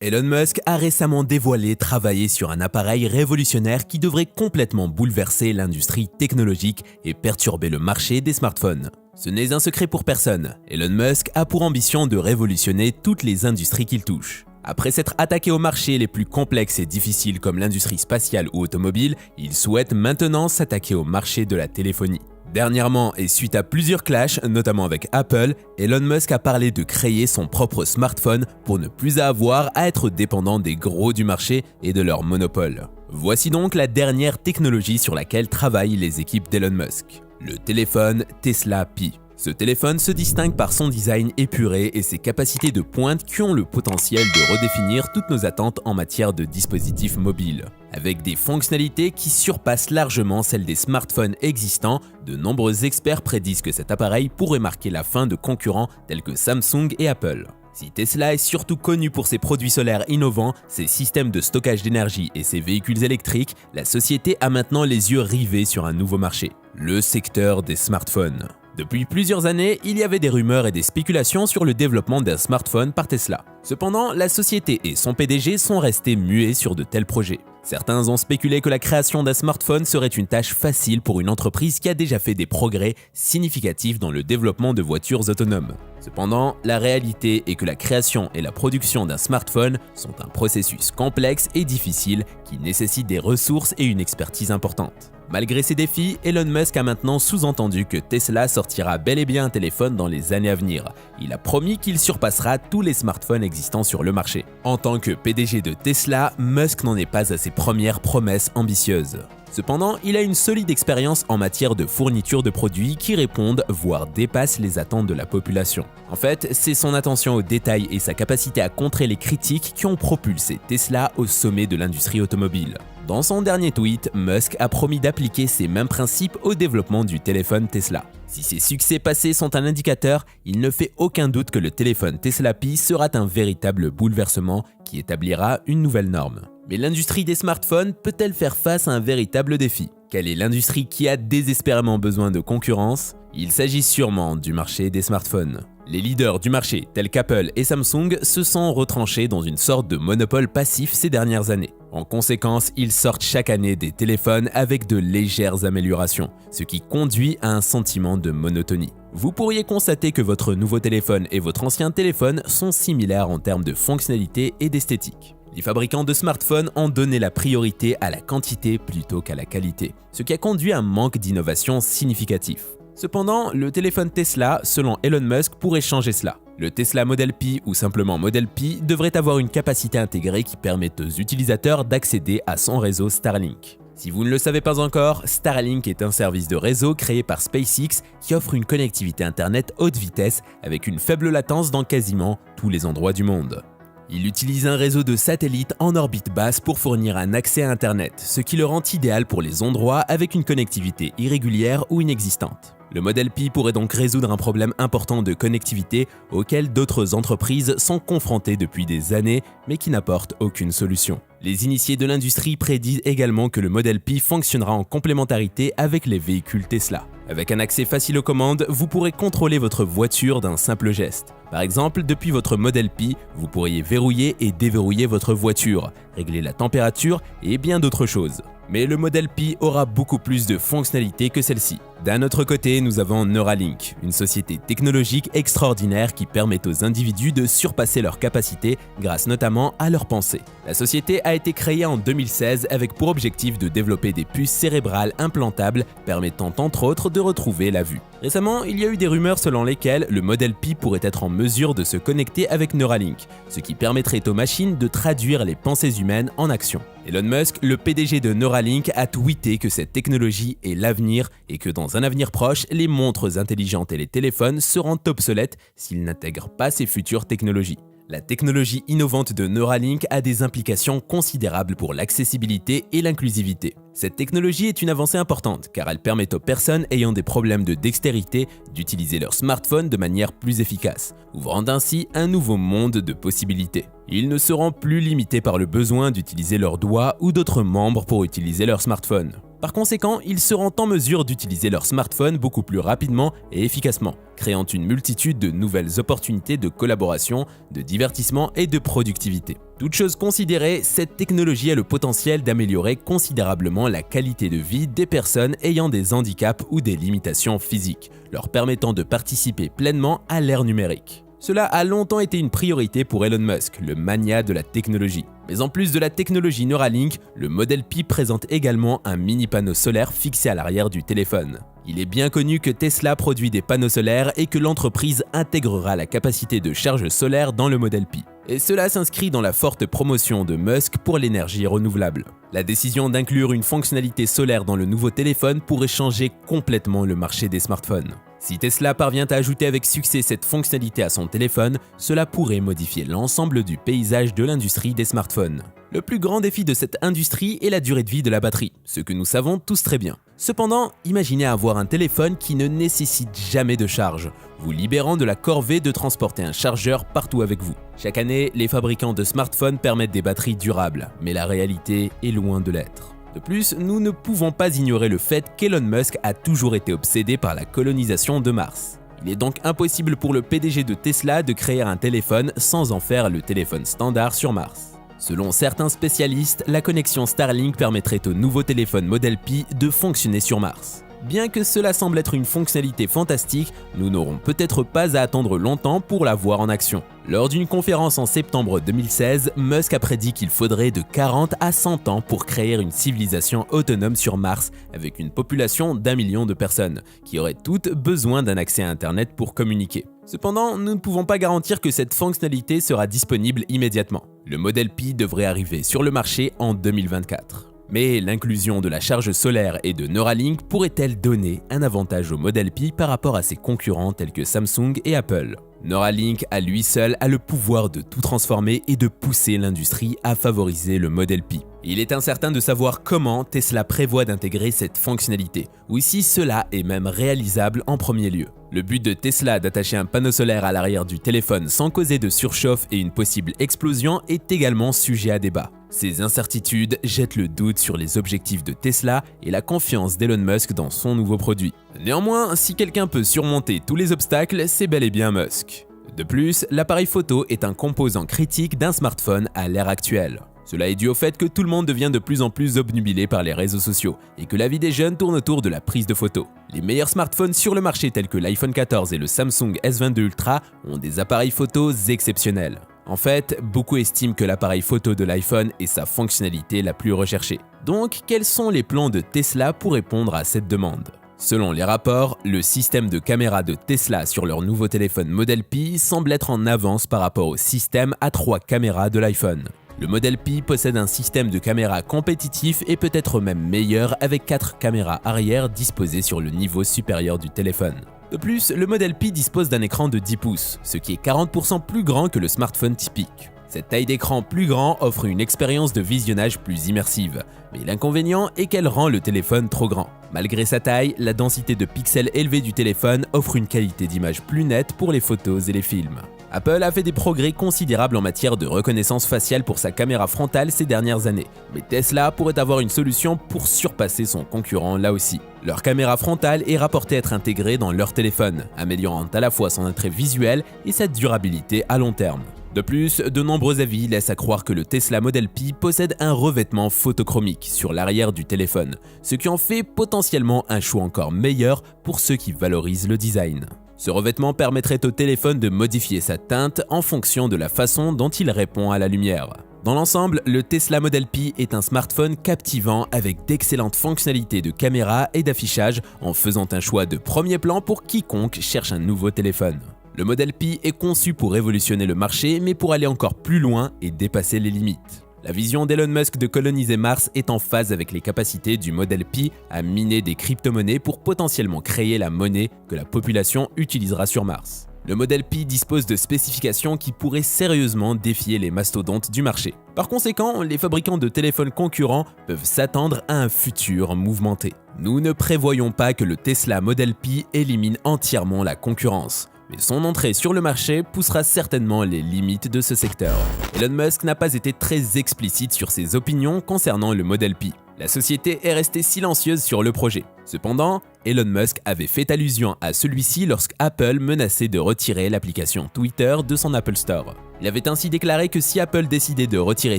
Elon Musk a récemment dévoilé travailler sur un appareil révolutionnaire qui devrait complètement bouleverser l'industrie technologique et perturber le marché des smartphones. Ce n'est un secret pour personne, Elon Musk a pour ambition de révolutionner toutes les industries qu'il touche. Après s'être attaqué aux marchés les plus complexes et difficiles comme l'industrie spatiale ou automobile, il souhaite maintenant s'attaquer au marché de la téléphonie. Dernièrement, et suite à plusieurs clashs, notamment avec Apple, Elon Musk a parlé de créer son propre smartphone pour ne plus avoir à être dépendant des gros du marché et de leur monopole. Voici donc la dernière technologie sur laquelle travaillent les équipes d'Elon Musk, le téléphone Tesla Pi. Ce téléphone se distingue par son design épuré et ses capacités de pointe qui ont le potentiel de redéfinir toutes nos attentes en matière de dispositifs mobiles. Avec des fonctionnalités qui surpassent largement celles des smartphones existants, de nombreux experts prédisent que cet appareil pourrait marquer la fin de concurrents tels que Samsung et Apple. Si Tesla est surtout connu pour ses produits solaires innovants, ses systèmes de stockage d'énergie et ses véhicules électriques, la société a maintenant les yeux rivés sur un nouveau marché, le secteur des smartphones. Depuis plusieurs années, il y avait des rumeurs et des spéculations sur le développement d'un smartphone par Tesla. Cependant, la société et son PDG sont restés muets sur de tels projets. Certains ont spéculé que la création d'un smartphone serait une tâche facile pour une entreprise qui a déjà fait des progrès significatifs dans le développement de voitures autonomes. Cependant, la réalité est que la création et la production d'un smartphone sont un processus complexe et difficile qui nécessite des ressources et une expertise importante. Malgré ces défis, Elon Musk a maintenant sous-entendu que Tesla sortira bel et bien un téléphone dans les années à venir. Il a promis qu'il surpassera tous les smartphones existants sur le marché. En tant que PDG de Tesla, Musk n'en est pas à ses premières promesses ambitieuses. Cependant, il a une solide expérience en matière de fourniture de produits qui répondent, voire dépassent les attentes de la population. En fait, c'est son attention aux détails et sa capacité à contrer les critiques qui ont propulsé Tesla au sommet de l'industrie automobile. Dans son dernier tweet, Musk a promis d'appliquer ces mêmes principes au développement du téléphone Tesla. Si ses succès passés sont un indicateur, il ne fait aucun doute que le téléphone Tesla Pi sera un véritable bouleversement qui établira une nouvelle norme. Mais l'industrie des smartphones peut-elle faire face à un véritable défi? Quelle est l'industrie qui a désespérément besoin de concurrence? Il s'agit sûrement du marché des smartphones. Les leaders du marché, tels qu'Apple et Samsung, se sont retranchés dans une sorte de monopole passif ces dernières années. En conséquence, ils sortent chaque année des téléphones avec de légères améliorations, ce qui conduit à un sentiment de monotonie. Vous pourriez constater que votre nouveau téléphone et votre ancien téléphone sont similaires en termes de fonctionnalité et d'esthétique. Les fabricants de smartphones ont donné la priorité à la quantité plutôt qu'à la qualité, ce qui a conduit à un manque d'innovation significatif. Cependant, le téléphone Tesla, selon Elon Musk, pourrait changer cela. Le Tesla Model Pi ou simplement Model Pi devrait avoir une capacité intégrée qui permette aux utilisateurs d'accéder à son réseau Starlink. Si vous ne le savez pas encore, Starlink est un service de réseau créé par SpaceX qui offre une connectivité Internet haute vitesse avec une faible latence dans quasiment tous les endroits du monde. Il utilise un réseau de satellites en orbite basse pour fournir un accès à Internet, ce qui le rend idéal pour les endroits avec une connectivité irrégulière ou inexistante. Le Model Pi pourrait donc résoudre un problème important de connectivité auquel d'autres entreprises sont confrontées depuis des années mais qui n'apportent aucune solution. Les initiés de l'industrie prédisent également que le Model Pi fonctionnera en complémentarité avec les véhicules Tesla. Avec un accès facile aux commandes, vous pourrez contrôler votre voiture d'un simple geste. Par exemple, depuis votre Model Pi, vous pourriez verrouiller et déverrouiller votre voiture, régler la température et bien d'autres choses. Mais le Model Pi aura beaucoup plus de fonctionnalités que celle-ci. D'un autre côté, nous avons Neuralink, une société technologique extraordinaire qui permet aux individus de surpasser leurs capacités grâce notamment à leur pensée. La société a été créée en 2016 avec pour objectif de développer des puces cérébrales implantables permettant entre autres de retrouver la vue. Récemment, il y a eu des rumeurs selon lesquelles le Model Pi pourrait être en mesure de se connecter avec Neuralink, ce qui permettrait aux machines de traduire les pensées humaines en action. Elon Musk, le PDG de Neuralink, a tweeté que cette technologie est l'avenir et que dans un avenir proche, les montres intelligentes et les téléphones seront obsolètes s'ils n'intègrent pas ces futures technologies. La technologie innovante de Neuralink a des implications considérables pour l'accessibilité et l'inclusivité. Cette technologie est une avancée importante car elle permet aux personnes ayant des problèmes de dextérité d'utiliser leur smartphone de manière plus efficace, ouvrant ainsi un nouveau monde de possibilités. Ils ne seront plus limités par le besoin d'utiliser leurs doigts ou d'autres membres pour utiliser leur smartphone. Par conséquent, ils seront en mesure d'utiliser leur smartphone beaucoup plus rapidement et efficacement, créant une multitude de nouvelles opportunités de collaboration, de divertissement et de productivité. Toute chose considérée, cette technologie a le potentiel d'améliorer considérablement la qualité de vie des personnes ayant des handicaps ou des limitations physiques, leur permettant de participer pleinement à l'ère numérique. Cela a longtemps été une priorité pour Elon Musk, le magnat de la technologie. Mais en plus de la technologie Neuralink, le Model Pi présente également un mini panneau solaire fixé à l'arrière du téléphone. Il est bien connu que Tesla produit des panneaux solaires et que l'entreprise intégrera la capacité de charge solaire dans le Model Pi. Et cela s'inscrit dans la forte promotion de Musk pour l'énergie renouvelable. La décision d'inclure une fonctionnalité solaire dans le nouveau téléphone pourrait changer complètement le marché des smartphones. Si Tesla parvient à ajouter avec succès cette fonctionnalité à son téléphone, cela pourrait modifier l'ensemble du paysage de l'industrie des smartphones. Le plus grand défi de cette industrie est la durée de vie de la batterie, ce que nous savons tous très bien. Cependant, imaginez avoir un téléphone qui ne nécessite jamais de charge, vous libérant de la corvée de transporter un chargeur partout avec vous. Chaque année, les fabricants de smartphones permettent des batteries durables, mais la réalité est loin de l'être. De plus, nous ne pouvons pas ignorer le fait qu'Elon Musk a toujours été obsédé par la colonisation de Mars. Il est donc impossible pour le PDG de Tesla de créer un téléphone sans en faire le téléphone standard sur Mars. Selon certains spécialistes, la connexion Starlink permettrait au nouveau téléphone Model Pi de fonctionner sur Mars. Bien que cela semble être une fonctionnalité fantastique, nous n'aurons peut-être pas à attendre longtemps pour la voir en action. Lors d'une conférence en septembre 2016, Musk a prédit qu'il faudrait de 40 à 100 ans pour créer une civilisation autonome sur Mars avec une population d'1 million de personnes, qui auraient toutes besoin d'un accès à Internet pour communiquer. Cependant, nous ne pouvons pas garantir que cette fonctionnalité sera disponible immédiatement. Le Model Pi devrait arriver sur le marché en 2024. Mais l'inclusion de la charge solaire et de Neuralink pourrait-elle donner un avantage au Model Pi par rapport à ses concurrents tels que Samsung et Apple ? Neuralink à lui seul a le pouvoir de tout transformer et de pousser l'industrie à favoriser le Model Pi. Il est incertain de savoir comment Tesla prévoit d'intégrer cette fonctionnalité, ou si cela est même réalisable en premier lieu. Le but de Tesla d'attacher un panneau solaire à l'arrière du téléphone sans causer de surchauffe et une possible explosion est également sujet à débat. Ces incertitudes jettent le doute sur les objectifs de Tesla et la confiance d'Elon Musk dans son nouveau produit. Néanmoins, si quelqu'un peut surmonter tous les obstacles, c'est bel et bien Musk. De plus, l'appareil photo est un composant critique d'un smartphone à l'ère actuelle. Cela est dû au fait que tout le monde devient de plus en plus obnubilé par les réseaux sociaux et que la vie des jeunes tourne autour de la prise de photos. Les meilleurs smartphones sur le marché tels que l'iPhone 14 et le Samsung S22 Ultra ont des appareils photos exceptionnels. En fait, beaucoup estiment que l'appareil photo de l'iPhone est sa fonctionnalité la plus recherchée. Donc, quels sont les plans de Tesla pour répondre à cette demande ? Selon les rapports, le système de caméra de Tesla sur leur nouveau téléphone Model Pi semble être en avance par rapport au système à 3 caméras de l'iPhone. Le Model Pi possède un système de caméra compétitif et peut être même meilleur avec 4 caméras arrière disposées sur le niveau supérieur du téléphone. De plus, le Model Pi dispose d'un écran de 10 pouces, ce qui est 40% plus grand que le smartphone typique. Cette taille d'écran plus grand offre une expérience de visionnage plus immersive, mais l'inconvénient est qu'elle rend le téléphone trop grand. Malgré sa taille, la densité de pixels élevée du téléphone offre une qualité d'image plus nette pour les photos et les films. Apple a fait des progrès considérables en matière de reconnaissance faciale pour sa caméra frontale ces dernières années, mais Tesla pourrait avoir une solution pour surpasser son concurrent là aussi. Leur caméra frontale est rapportée être intégrée dans leur téléphone, améliorant à la fois son attrait visuel et sa durabilité à long terme. De plus, de nombreux avis laissent à croire que le Tesla Model Pi possède un revêtement photochromique sur l'arrière du téléphone, ce qui en fait potentiellement un choix encore meilleur pour ceux qui valorisent le design. Ce revêtement permettrait au téléphone de modifier sa teinte en fonction de la façon dont il répond à la lumière. Dans l'ensemble, le Tesla Model Pi est un smartphone captivant avec d'excellentes fonctionnalités de caméra et d'affichage en faisant un choix de premier plan pour quiconque cherche un nouveau téléphone. Le Model Pi est conçu pour révolutionner le marché mais pour aller encore plus loin et dépasser les limites. La vision d'Elon Musk de coloniser Mars est en phase avec les capacités du Model Pi à miner des crypto-monnaies pour potentiellement créer la monnaie que la population utilisera sur Mars. Le Model Pi dispose de spécifications qui pourraient sérieusement défier les mastodontes du marché. Par conséquent, les fabricants de téléphones concurrents peuvent s'attendre à un futur mouvementé. Nous ne prévoyons pas que le Tesla Model Pi élimine entièrement la concurrence, mais son entrée sur le marché poussera certainement les limites de ce secteur. Elon Musk n'a pas été très explicite sur ses opinions concernant le Model Pi. La société est restée silencieuse sur le projet. Cependant, Elon Musk avait fait allusion à celui-ci lorsqu'Apple menaçait de retirer l'application Twitter de son Apple Store. Il avait ainsi déclaré que si Apple décidait de retirer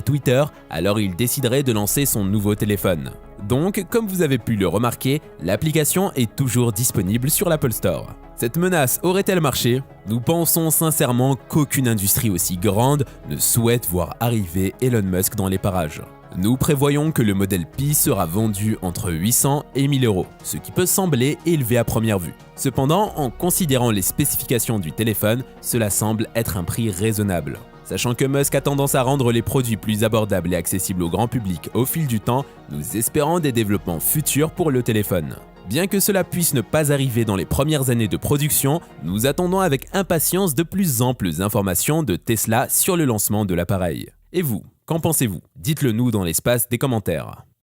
Twitter, alors il déciderait de lancer son nouveau téléphone. Donc, comme vous avez pu le remarquer, l'application est toujours disponible sur l'Apple Store. Cette menace aurait-elle marché? Nous pensons sincèrement qu'aucune industrie aussi grande ne souhaite voir arriver Elon Musk dans les parages. Nous prévoyons que le modèle Pi sera vendu entre 800 et 1000 euros, ce qui peut sembler élevé à première vue. Cependant, en considérant les spécifications du téléphone, cela semble être un prix raisonnable. Sachant que Musk a tendance à rendre les produits plus abordables et accessibles au grand public au fil du temps, nous espérons des développements futurs pour le téléphone. Bien que cela puisse ne pas arriver dans les premières années de production, nous attendons avec impatience de plus amples informations de Tesla sur le lancement de l'appareil. Et vous, qu'en pensez-vous? Dites-le nous dans l'espace des commentaires.